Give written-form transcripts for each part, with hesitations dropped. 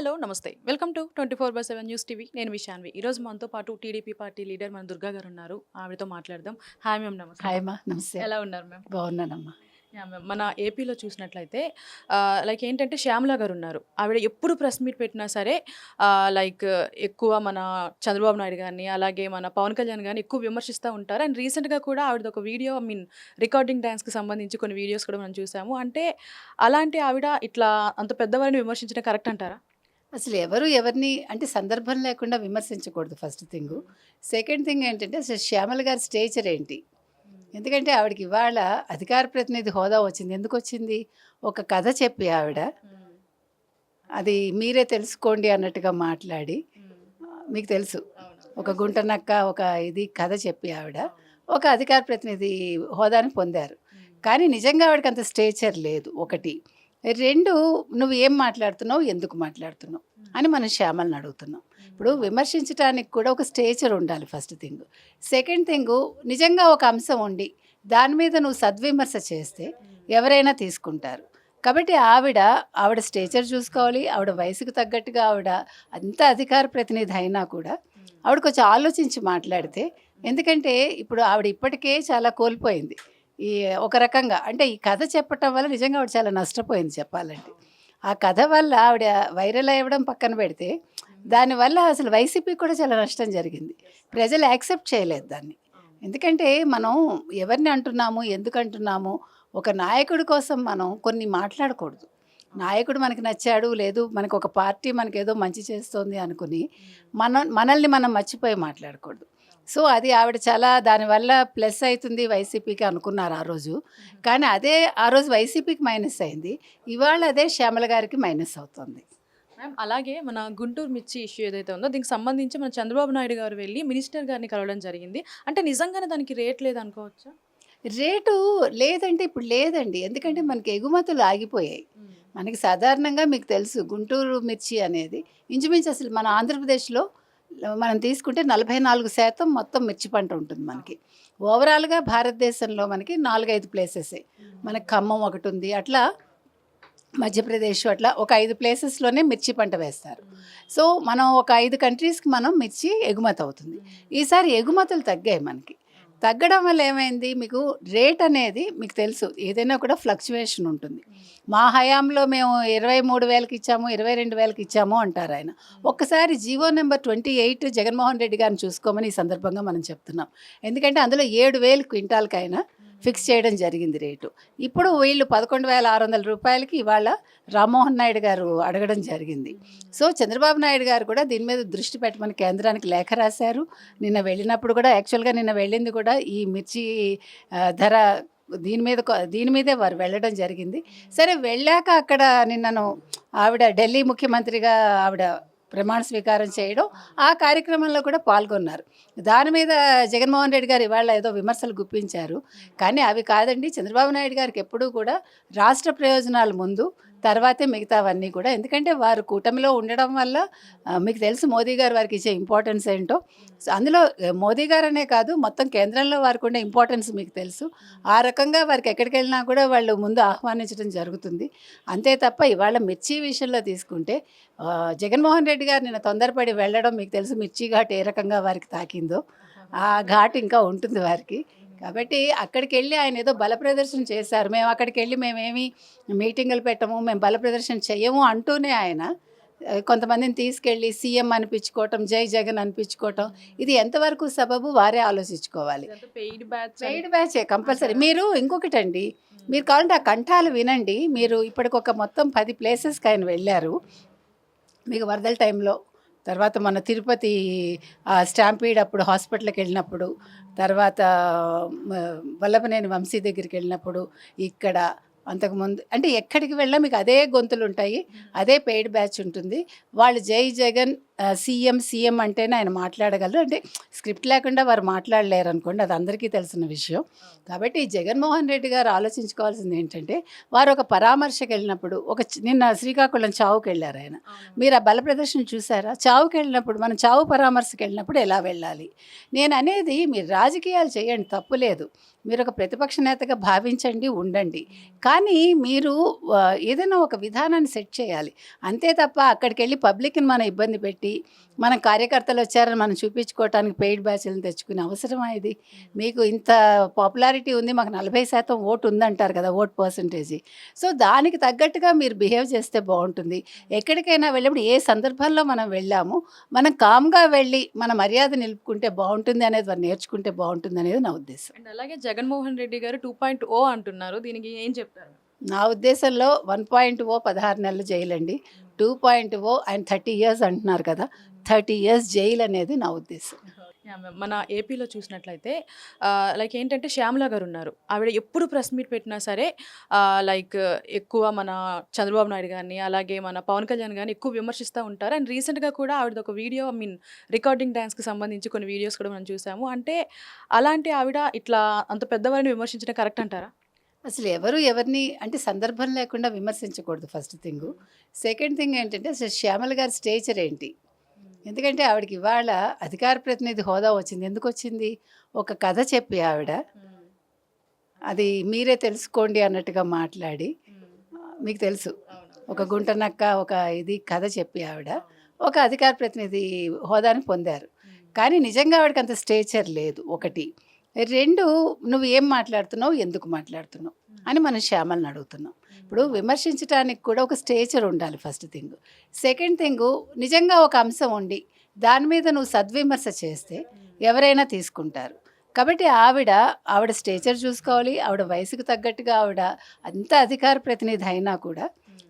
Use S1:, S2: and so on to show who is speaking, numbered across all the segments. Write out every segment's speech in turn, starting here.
S1: Hello నమస్తే welcome to 24/7 news TV నేను విశాన్వి ఈరోజు మనతో పాటు టీడీపీ పార్టీ లీడర్ మన దుర్గా గారు ఉన్నారు ఆవిడతో మాట్లాడదాం హాయ్ మ్యామ్ నమస్తే
S2: హాయ్ అమ్మా, నమస్తే.
S1: ఎలా ఉన్నారు మ్యామ్
S2: బాగున్నానమ్మా.
S1: యా మ్యామ్ మన ఏపీలో చూసినట్లయితే లైక్ ఏంటంటే శ్యామల గారు ఉన్నారు ఆవిడ ఎప్పుడు ప్రెస్ మీట్ పెట్టినా సరే లైక్ ఎక్కువ మన చంద్రబాబు నాయుడు గారిని అలాగే మన పవన్ కళ్యాణ్ గారిని ఎక్కువ విమర్శిస్తూ ఉంటారు అండ్ రీసెంట్గా కూడా ఆవిడ ఒక వీడియో రికార్డింగ్ డ్యాన్స్కి సంబంధించి కొన్ని వీడియోస్ కూడా మనం చూసాము అంటే అలాంటి ఆవిడ ఇట్లా అంత పెద్దవారిని విమర్శించడం కరెక్ట్ అంటారా
S2: అసలు ఎవరిని అంటే సందర్భం లేకుండా విమర్శించకూడదు ఫస్ట్ థింగ్. సెకండ్ థింగ్ ఏంటంటే అసలు శ్యామల గారి స్టేచర్ ఏంటి? ఎందుకంటే ఆవిడకి ఇవాళ అధికార ప్రతినిధి హోదా వచ్చింది. ఎందుకు వచ్చింది? ఒక కథ చెప్పి ఆవిడ అది మీరే తెలుసుకోండి అన్నట్టుగా మాట్లాడి, మీకు తెలుసు ఒక గుంటనక్క ఒక ఇది కథ చెప్పి ఆవిడ ఒక అధికార ప్రతినిధి హోదాని పొందారు. కానీ నిజంగా ఆవిడకి అంత స్టేచర్ లేదు. ఒకటి. రెండు, నువ్వు ఏం మాట్లాడుతున్నావు, ఎందుకు మాట్లాడుతున్నావు అని మనం శ్యామలను అడుగుతున్నాం. ఇప్పుడు విమర్శించడానికి కూడా ఒక స్టేచర్ ఉండాలి ఫస్ట్ థింగ్. సెకండ్ థింగ్, నిజంగా ఒక అంశం ఉండి దాని మీద నువ్వు సద్విమర్శ చేస్తే ఎవరైనా తీసుకుంటారు. కాబట్టి ఆవిడ స్టేచర్ చూసుకోవాలి. ఆవిడ వయసుకు తగ్గట్టుగా ఆవిడ అంత అధికార ప్రతినిధి అయినా కూడా ఆవిడ కొంచెం ఆలోచించి మాట్లాడితే, ఎందుకంటే ఇప్పుడు ఆవిడ ఇప్పటికే చాలా కోల్పోయింది. ఈ ఒక రకంగా అంటే ఈ కథ చెప్పటం వల్ల నిజంగా ఆవిడ చాలా నష్టపోయింది చెప్పాలంటే. ఆ కథ వల్ల ఆవిడ వైరల్ అవ్వడం పక్కన పెడితే దానివల్ల అసలు వైసీపీకి కూడా చాలా నష్టం జరిగింది. ప్రజలు యాక్సెప్ట్ చేయలేదు దాన్ని. ఎందుకంటే మనం ఎవరిని అంటున్నాము, ఎందుకు అంటున్నాము, ఒక నాయకుడి కోసం మనం కొన్ని మాట్లాడకూడదు. నాయకుడు మనకి నచ్చాడు లేదు, మనకు ఒక పార్టీ మనకేదో మంచి చేస్తుంది అనుకుని మనల్ని మనం మర్చిపోయి మాట్లాడకూడదు. సో అది ఆవిడ చాలా దానివల్ల ప్లస్ అవుతుంది వైసీపీకి అనుకున్నారు ఆ రోజు. కానీ అదే ఆ రోజు వైసీపీకి మైనస్ అయింది. ఇవాళ అదే శ్యామల గారికి మైనస్ అవుతుంది.
S1: మ్యామ్ అలాగే మన గుంటూరు మిర్చి ఇష్యూ ఏదైతే ఉందో దీనికి సంబంధించి మన చంద్రబాబు నాయుడు గారు వెళ్ళి మినిస్టర్ గారిని కలవడం జరిగింది. అంటే నిజంగానే దానికి రేట్ లేదనుకోవచ్చా?
S2: రేటు లేదంటే ఇప్పుడు లేదండి. ఎందుకంటే మనకి ఎగుమతులు ఆగిపోయాయి. మనకి సాధారణంగా మీకు తెలుసు గుంటూరు మిర్చి అనేది ఇంచుమించు అసలు మన ఆంధ్రప్రదేశ్లో మనం తీసుకుంటే 44% మొత్తం మిర్చి పంట ఉంటుంది మనకి. ఓవరాల్గా భారతదేశంలో మనకి 4-5 ప్లేసెసే. మనకి ఖమ్మం ఒకటి ఉంది, అట్లా మధ్యప్రదేశ్ అట్లా ఒక 5 ప్లేసెస్లోనే మిర్చి పంట వేస్తారు. సో మనం ఒక 5 కంట్రీస్కి మనం మిర్చి ఎగుమతి అవుతుంది. ఈసారి ఎగుమతులు తగ్గాయి మనకి. తగ్గడం వల్ల ఏమైంది, మీకు రేట్ అనేది మీకు తెలుసు ఏదైనా కూడా ఫ్లక్చువేషన్ ఉంటుంది. మా హయాంలో మేము 23,000కి ఇచ్చాము, 22,000కి ఇచ్చాము అంటారు ఆయన. ఒక్కసారి జీవో నెంబర్ 28 జగన్మోహన్ రెడ్డి గారిని చూసుకోమని ఈ సందర్భంగా మనం చెప్తున్నాం. ఎందుకంటే అందులో 7,000 క్వింటాల్కైనా ఫిక్స్ చేయడం జరిగింది రేటు. ఇప్పుడు వీళ్ళు 11,600 రూపాయలకి ఇవాళ రామ్మోహన్ నాయుడు గారు అడగడం జరిగింది. సో చంద్రబాబు నాయుడు గారు కూడా దీని మీద దృష్టి పెట్టమని కేంద్రానికి లేఖ రాశారు. నిన్న వెళ్ళినప్పుడు కూడా యాక్చువల్గా నిన్న వెళ్ళింది కూడా ఈ మిర్చి ధర దీని మీదే వారు వెళ్ళడం జరిగింది. సరే వెళ్ళాక అక్కడ నిన్నను ఆవిడ ఢిల్లీ ముఖ్యమంత్రిగా ఆవిడ ప్రమాణ స్వీకారం చేయడం, ఆ కార్యక్రమంలో కూడా పాల్గొన్నారు. దాని మీద జగన్మోహన్ రెడ్డి గారు ఇవాళ ఏదో విమర్శలు గుప్పించారు. కానీ అవి కాదండి. చంద్రబాబు నాయుడు గారికి ఎప్పుడూ కూడా రాష్ట్ర ప్రయోజనాలు ముందు, తర్వాతే మిగతావన్నీ కూడా. ఎందుకంటే వారు కూటమిలో ఉండడం వల్ల మీకు తెలుసు మోదీ గారు వారికి ఇచ్చే ఇంపార్టెన్స్ ఏంటో. అందులో మోదీ గారనే కాదు మొత్తం కేంద్రంలో వారికి ఉండే ఇంపార్టెన్స్ మీకు తెలుసు. ఆ రకంగా వారికి ఎక్కడికి వెళ్ళినా కూడా వాళ్ళు ముందు ఆహ్వానించడం జరుగుతుంది. అంతే తప్ప ఇవాళ మిర్చి విషయంలో తీసుకుంటే జగన్మోహన్ రెడ్డి గారు నిన్న తొందరపడి వెళ్ళడం మీకు తెలుసు మిర్చి ఘాట్ ఏ రకంగా వారికి తాకిందో. ఆ ఘాట్ ఇంకా ఉంటుంది వారికి. కాబట్టి అక్కడికి వెళ్ళి ఆయన ఏదో బల ప్రదర్శన చేశారు. మేము అక్కడికి వెళ్ళి మేమేమి మీటింగులు పెట్టము, మేము బల ప్రదర్శన చెయ్యము అంటూనే ఆయన కొంతమందిని తీసుకెళ్ళి సీఎం అనిపించుకోవటం, జై జగన్ అనిపించుకోవటం, ఇది ఎంతవరకు సబబు వారే ఆలోచించుకోవాలి. పెయిడ్ బ్యాచే కంపల్సరీ. మీరు ఇంకొకటండి, మీరు కావాలంటే ఆ కంఠాలు వినండి. మీరు ఇప్పటికొక మొత్తం 10 ప్లేసెస్కి ఆయన వెళ్ళారు. మీకు వరదల టైంలో, తర్వాత మన తిరుపతి స్టాంపీడ్ అప్పుడు హాస్పిటల్కి వెళ్ళినప్పుడు, తర్వాత వల్లభనేని వంశీ దగ్గరికి వెళ్ళినప్పుడు, ఇక్కడ అంతకుముందు అంటే ఎక్కడికి వెళ్ళినా మీకు అదే గొంతులు ఉంటాయి, అదే పెయిడ్ బ్యాచ్ ఉంటుంది. వాళ్ళు జై జగన్ సీఎం అంటేనే ఆయన మాట్లాడగలరు. అంటే స్క్రిప్ట్ లేకుండా వారు మాట్లాడలేరు అనుకోండి. అది అందరికీ తెలిసిన విషయం. కాబట్టి జగన్మోహన్ రెడ్డి గారు ఆలోచించుకోవాల్సింది ఏంటంటే, వారు ఒక పరామర్శకెళ్ళినప్పుడు నిన్న శ్రీకాకుళం చావుకెళ్లారు ఆయన. మీరు ఆ బల ప్రదర్శన చూసారా? చావుకెళ్ళినప్పుడు మనం చావు పరామర్శకెళ్ళినప్పుడు ఎలా వెళ్ళాలి? నేననేది మీరు రాజకీయాలు చేయండి తప్పు లేదు. మీరొక ప్రతిపక్ష నేతగా భావించండి, ఉండండి. కానీ మీరు ఏదైనా ఒక విధానాన్ని సెట్ చేయాలి. అంతే తప్ప అక్కడికెళ్ళి పబ్లిక్‌ని మనం ఇబ్బంది పెట్టి, మన కార్యకర్తలు వచ్చారని మనం చూపించుకోవటానికి పెయిడ్ బ్యాచ్‌లను తెచ్చుకునే అవసరమా ఇది? మీకు ఇంత పాపులారిటీ ఉంది, మాకు 40% ఓటు ఉందంటారు కదా! Vote percentage. సో, దానికి తగ్గట్టుగా మీరు బిహేవ్ చేస్తే బావుంటుంది. ఎక్కడికైనా వెళ్ళినప్పుడు ఏ సందర్భంలో మనం వెళ్ళామో, మనం కామ్‌గా వెళ్ళి మన మర్యాద నిలుపుకుంటే బావుంటుంది అనేది వారు నేర్చుకుంటే బావుంటుందనేది నా ఉద్దేశం.
S1: అండ్ అలాగే జగన్మోహన్ రెడ్డి గారు 2.0 అంటున్నారు. దీనికి ఏం చెప్తారు?
S2: నా ఉద్దేశంలో 1.0 16 నెలలు జైలండి. 2.0 ఆయన 30 ఇయర్స్ అంటున్నారు కదా! 30 ఇయర్స్ జైలు అనేది నా ఉద్దేశం.
S1: యాహ్! మ్యామ్. మన ఏపీలో చూసినట్లయితే లైక్ ఏంటంటే శ్యామల గారున్నారు. ఆవిడ ఎప్పుడు ప్రెస్ మీట్ పెట్టినా సరే లైక్ ఎక్కువ మన చంద్రబాబు నాయుడు గారిని, అలాగే మన పవన్ కళ్యాణ్ గారిని ఎక్కువ విమర్శిస్తా ఉంటారు. అండ్ రీసెంట్‌గా కూడా ఆవిడదొక వీడియో రికార్డింగ్ డాన్స్‌కి సంబంధించి కొన్ని వీడియోస్ కూడా మనం చూసాము. అంటే అలాంటి ఆవిడ ఇట్లా అంత పెద్దవారిని విమర్శించడం కరెక్ట్ అంటారా?
S2: అసలు ఎవరు ఎవరిని అంటే సందర్భం లేకుండా విమర్శించకూడదు ఫస్ట్ థింగు. సెకండ్ థింగ్ ఏంటంటే అసలు శ్యామల గారి స్టేచర్ ఏంటి? ఎందుకంటే ఆవిడకి ఇవాళ అధికార ప్రతినిధి హోదా వచ్చింది. ఎందుకొచ్చింది? ఒక కథ చెప్పి ఆవిడ, అది మీరే తెలుసుకోండి అన్నట్టుగా మాట్లాడి, మీకు తెలుసు. ఒక గుంట నక్క ఒక కథ చెప్పి ఆవిడ ఒక అధికార ప్రతినిధి హోదాని పొందారు. కానీ నిజంగా ఆవిడకి అంత స్టేచర్ లేదు ఒకటి. 2 నువ్వు ఏం మాట్లాడుతున్నావు? ఎందుకు మాట్లాడుతున్నావు? అని మనం శ్యామలని అడుగుతున్నాం. ఇప్పుడు విమర్శించటానికి కూడా ఒక స్టేచర్ ఉండాలి ఫస్ట్ థింగు. సెకండ్ థింగు నిజంగా ఒక అంశం ఉండి దాని మీద నువ్వు సద్విమర్శ చేస్తే ఎవరైనా తీసుకుంటారు. కాబట్టి ఆవిడ స్టేచర్ చూసుకోవాలి. ఆవిడ వయసుకు తగ్గట్టుగా అంత అధికార ప్రతినిధి అయినా కూడా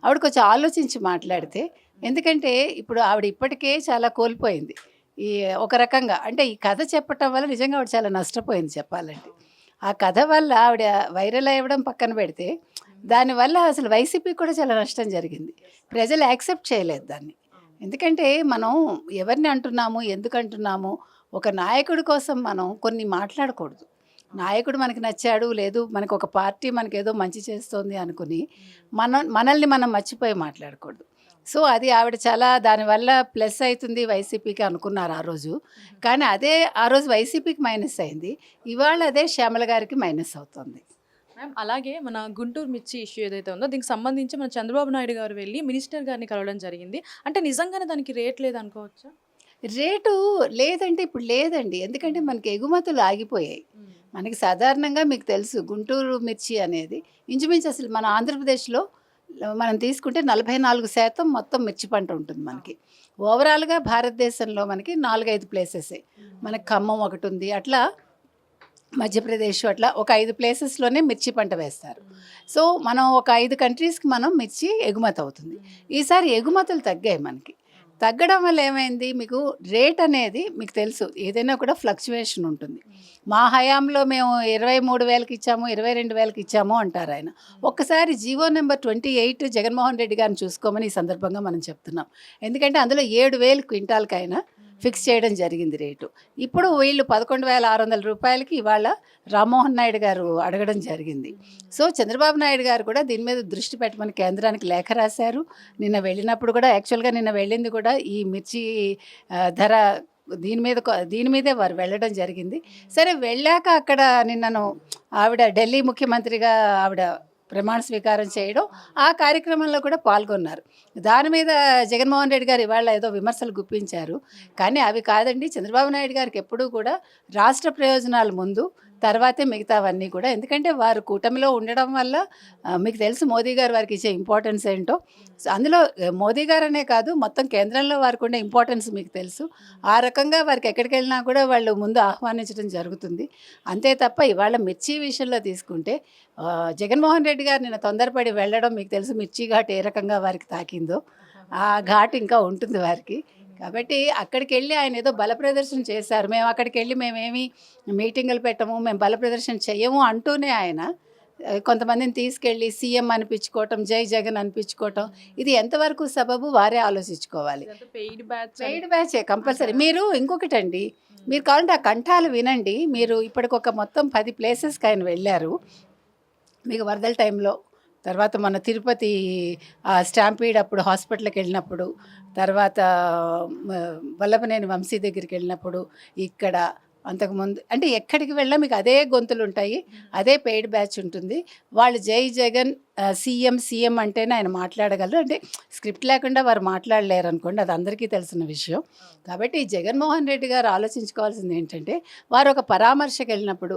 S2: ఆవిడ కొంచెం ఆలోచించి మాట్లాడితే, ఎందుకంటే ఇప్పుడు ఆవిడ ఇప్పటికే చాలా కోల్పోయింది. ఈ ఒక రకంగా అంటే ఈ కథ చెప్పటం వల్ల నిజంగా ఆవిడ చాలా నష్టపోయింది చెప్పాలంటే. ఆ కథ వల్ల ఆవిడ వైరల్ అవ్వడం పక్కన పెడితే, దానివల్ల అసలు వైసీపీకి కూడా చాలా నష్టం జరిగింది. ప్రజలు యాక్సెప్ట్ చేయలేదు దాన్ని. ఎందుకంటే మనం ఎవరిని అంటున్నాము, ఎందుకు అంటున్నాము, ఒక నాయకుడి కోసం మనం కొన్ని మాట్లాడకూడదు. నాయకుడు మనకి నచ్చాడు, లేదు మనకు ఒక పార్టీ మనకేదో మంచి చేస్తోంది అనుకుని మనల్ని మనం మర్చిపోయి మాట్లాడకూడదు. సో, అది ఆవిడ చాలా దానివల్ల ప్లస్ అవుతుంది వైసీపీకి అనుకున్నారు ఆ రోజు. కానీ అదే ఆ రోజు వైసీపీకి మైనస్ అయింది. ఇవాళ అదే శ్యామల గారికి మైనస్ అవుతుంది.
S1: మ్యామ్, అలాగే మన గుంటూరు మిర్చి ఇష్యూ ఏదైతే ఉందో దీనికి సంబంధించి మన చంద్రబాబు నాయుడు గారు వెళ్ళి మినిస్టర్ గారిని కలవడం జరిగింది. అంటే నిజంగానే దానికి రేట్ లేదనుకోవచ్చా?
S2: రేటు లేదంటే ఇప్పుడు లేదండి. ఎందుకంటే మనకి ఎగుమతులు ఆగిపోయాయి. మనకి సాధారణంగా మీకు తెలుసు గుంటూరు మిర్చి అనేది ఇంచుమించు అసలు మన ఆంధ్రప్రదేశ్‌లో మనం తీసుకుంటే 44% మొత్తం మిర్చి పంట ఉంటుంది మనకి. ఓవరాల్‌గా భారతదేశంలో మనకి 4, 5 ప్లేసెసే. మనకి ఖమ్మం ఒకటుంది. అట్లా మధ్యప్రదేశ్ అట్లా ఒక 5 ప్లేసెస్‌లోనే మిర్చి పంట వేస్తారు. సో, మనం ఒక 5 కంట్రీస్‌కి మనం మిర్చి ఎగుమతి అవుతుంది. ఈసారి ఎగుమతులు తగ్గాయి మనకి. తగ్గడం వల్ల ఏమైంది, మీకు రేట్ అనేది మీకు తెలుసు ఏదైనా కూడా ఫ్లక్చుయేషన్ ఉంటుంది. మా హయాంలో మేము 23,000కి ఇచ్చాము, 22,000కి ఇచ్చాము అంటారు ఆయన. ఒక్కసారి జీవో నెంబర్ 28 జగన్మోహన్ రెడ్డి గారిని చూసుకోమని ఈ సందర్భంగా మనం చెప్తున్నాం. ఎందుకంటే అందులో 7,000 క్వింటాల్‌కైనా ఫిక్స్ చేయడం జరిగింది రేటు. ఇప్పుడు వీళ్ళు 11,600 రూపాయలకి ఇవాళ రామ్మోహన్ నాయుడు గారు అడగడం జరిగింది. సో, చంద్రబాబు నాయుడు గారు కూడా దీని మీద దృష్టి పెట్టమని కేంద్రానికి లేఖ రాశారు. నిన్న వెళ్ళినప్పుడు కూడా యాక్చువల్‌గా నిన్న వెళ్ళింది కూడా ఈ మిర్చి ధర దీని మీదే వారు వెళ్ళడం జరిగింది. సరే వెళ్ళాక అక్కడ నిన్నను ఆవిడ ఢిల్లీ ముఖ్యమంత్రిగా ఆవిడ ప్రమాణ స్వీకారం చేయడం, ఆ కార్యక్రమంలో కూడా పాల్గొన్నారు. దాని మీద జగన్మోహన్ రెడ్డి గారు ఇవాళ ఏదో విమర్శలు గుప్పించారు. కానీ అవి కాదండి. చంద్రబాబు నాయుడు గారికి ఎప్పుడూ కూడా రాష్ట్ర ప్రయోజనాలు ముందు, తర్వాతే మిగతావన్నీ కూడా. ఎందుకంటే వారు కూటమిలో ఉండడం వల్ల మీకు తెలుసు మోదీ గారు వారికి ఇచ్చే ఇంపార్టెన్స్ ఏంటో. అందులో మోదీ గారనే కాదు, మొత్తం కేంద్రంలో వారికి ఉండే ఇంపార్టెన్స్ మీకు తెలుసు. ఆ రకంగా వారికి ఎక్కడికి వెళ్ళినా కూడా వాళ్ళు ముందు ఆహ్వానించడం జరుగుతుంది. అంతే తప్ప ఇవాళ మిర్చి విషయంలో తీసుకుంటే జగన్మోహన్ రెడ్డి గారు నిన్న తొందరపడి వెళ్ళడం మీకు తెలుసు మిర్చి ఘాట్ ఏ రకంగా వారికి తాకిందో. ఆ ఘాట్ ఇంకా ఉంటుంది వారికి. కాబట్టి అక్కడికి వెళ్ళి ఆయన ఏదో బల ప్రదర్శన చేశారు. మేము అక్కడికి వెళ్ళి మేమేమి మీటింగులు పెట్టము, మేము బల ప్రదర్శన చెయ్యము అంటూనే ఆయన కొంతమందిని తీసుకెళ్ళి సీఎం అనిపించుకోవటం, జై జగన్ అనిపించుకోవటం, ఇది ఎంతవరకు సబబు వారే ఆలోచించుకోవాలి.
S1: పెయిడ్ బ్యాచ్
S2: పెయిడ్ బ్యాచే కంపల్సరీ. మీరు ఇంకొకటండి, మీరు కావాలంటే ఆ కంఠాలు వినండి. మీరు ఇప్పటికొక మొత్తం 10 ప్లేసెస్కి ఆయన వెళ్ళారు. మీకు వరదల టైంలో, తర్వాత మన తిరుపతి స్టాంపీడ్ అప్పుడు హాస్పిటల్కి వెళ్ళినప్పుడు, తర్వాత వల్లభనేని వంశీ దగ్గరికి వెళ్ళినప్పుడు, ఇక్కడ అంతకుముందు అంటే ఎక్కడికి వెళ్ళినా మీకు అదే గొంతులు ఉంటాయి, అదే పెయిడ్ బ్యాచ్ ఉంటుంది. వాళ్ళు జై జగన్ సీఎం అంటేనే ఆయన మాట్లాడగలరు. అంటే స్క్రిప్ట్ లేకుండా వారు మాట్లాడలేరు అనుకోండి, అది అందరికీ తెలిసిన విషయం. కాబట్టి జగన్మోహన్ రెడ్డి గారు ఆలోచించుకోవాల్సింది ఏంటంటే, వారు ఒక పరామర్శకు వెళ్ళినప్పుడు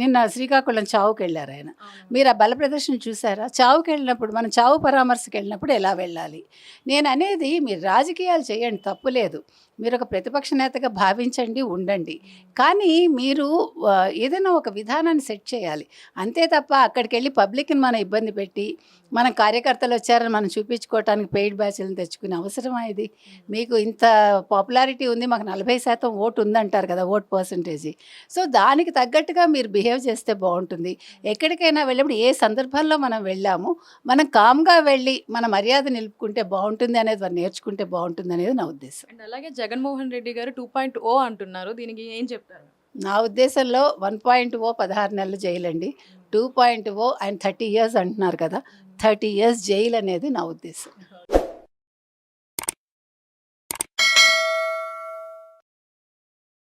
S2: నిన్న శ్రీకాకుళం చావుకి వెళ్ళారు ఆయన. మీరు ఆ బల ప్రదర్శన చూసారా? చావుకి వెళ్ళినప్పుడు, మనం చావు పరామర్శకు వెళ్ళినప్పుడు ఎలా వెళ్ళాలి? నేను అనేది, మీరు రాజకీయాలు చేయండి, తప్పు లేదు. మీరు ఒక ప్రతిపక్ష నేతగా భావించండి, ఉండండి. కానీ మీరు ఏదైనా ఒక విధానాన్ని సెట్ చేయాలి. అంతే తప్ప అక్కడికి వెళ్ళి పబ్లిక్ని మనం ఇబ్బంది పెట్టి, మన కార్యకర్తలు వచ్చారని మనం చూపించుకోవటానికి పెయిడ్ బ్యాచ్లను తెచ్చుకునే అవసరమా ఇది? మీకు ఇంత పాపులారిటీ ఉంది, మాకు 40% ఓటు ఉందంటారు కదా, ఓట్ పర్సంటేజీ. సో దానికి తగ్గట్టుగా మీరు బిహేవ్ చేస్తే బాగుంటుంది. ఎక్కడికైనా వెళ్ళినప్పుడు ఏ సందర్భంలో మనం వెళ్ళాము, మనం కామ్గా వెళ్ళి మన మర్యాద నిలుపుకుంటే బాగుంటుంది అనేది వారు నేర్చుకుంటే బాగుంటుంది అనేది నా ఉద్దేశం.
S1: అండ్ అలాగే జగన్మోహన్ రెడ్డి గారు 2.0 అంటున్నారు, దీనికి ఏం చెప్తారు?
S2: నా ఉద్దేశంలో 1.0 16 నెలలు జైలండి. 2.0 ఆయన 30 years అంటున్నారు కదా, 30 years జైలు అనేది నా ఉద్దేశం.